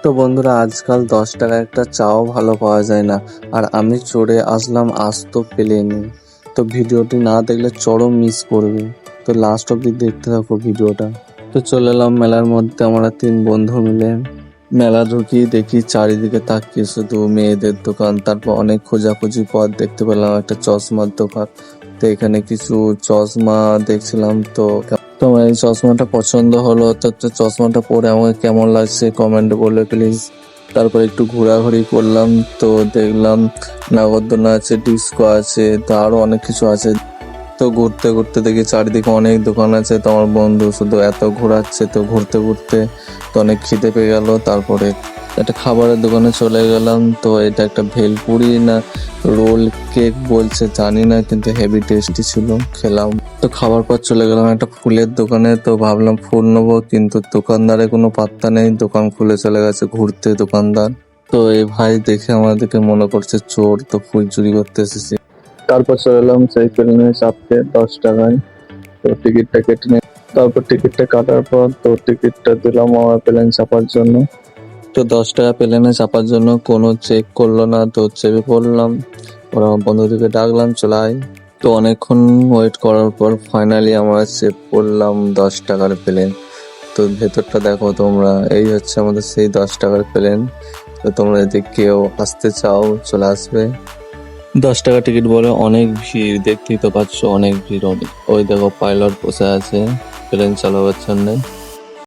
তো বন্ধুরা, আজকাল 10 টাকা একটা চাও ভালো পাওয়া যায় না। আর আমি চড়ে আসলাম আস্ত প্লেনে। তো ভিডিওটি না দেখলে চরম মিস করবে। তো লাস্ট অব্দি দেখতে থাকো ভিডিওটা। তো চলে এলাম মেলার মধ্যে আমরা 3 বন্ধু মিলে। মেলা ঢুকি দেখি চারিদিকে তাকিয়ে শুধু মেয়েদের দোকান, তারপর অনেক খোঁজাখুঁজি পর দেখতে পেলাম একটা চশমার দোকান। তো এখানে কিছু চশমা দেখছিলাম। তো তোমার এই চশমাটা পছন্দ হলো, তো চশমাটা পরে আমাকে কেমন লাগছে কমেন্টে বলে প্লিজ। তারপর একটু ঘোরাঘুরি করলাম। তো দেখলাম নাগরদোলনা আছে, ডিস্কো আছে, তো আরো অনেক কিছু আছে। তো ঘুরতে ঘুরতে দেখি চারিদিকে অনেক দোকান আছে। তো আমার বন্ধু শুধু এত ঘোরাচ্ছে, তো ঘুরতে ঘুরতে তো অনেক খিদে পেয়ে গেল। তারপরে একটা খাবারের দোকানে চলে গেলাম। তো এটা একটা ভেলপুরি না রোল কেক বলছে জানি না, কিন্তু হেভি টেস্টি ছিল, খেলাম। তো খাবার পর চলে গেলাম একটা ফুলের দোকানে। তো ভাবলাম ফুল নেবো, কিন্তু দোকানদারের কোনো পাত্তা নেই, দোকান খুলে চলে গেছে ঘুরতে দোকানদার। তো এই ভাই দেখে আমাদেরকে মনে করছে চোর, তো ফুল চুরি করতে এসেছি। তারপর চলে এলাম সেই প্লেনে চাপতে 10 টাকায়। তো টিকিটটা কেটে নিই। তারপর টিকিটটা কাটার পর তো টিকিটটা দিলাম আমার প্লেন চাপার জন্য। তো 10 টাকা প্লেনে চাপার জন্য কোনো চেক করলো না, তো চেপে পড়লাম। ওরা বন্ধুদেরকে ডাকলাম চলে আয়। তো অনেকক্ষণ ওয়েট করার পর ফাইনালি আমরা চেপ করলাম 10 টাকার প্লেন। তো ভেতরটা দেখো তোমরা, এই হচ্ছে আমাদের সেই 10 টাকার প্লেন। তো তোমরা যদি কেউ আসতে চাও চলে আসবে। 10 টাকা টিকিট বলে অনেক ভিড়, দেখতেই তো পাচ্ছ অনেক ভিড়। অনেক ওই দেখো পাইলট বসে আছে প্লেন চালাবার জন্য।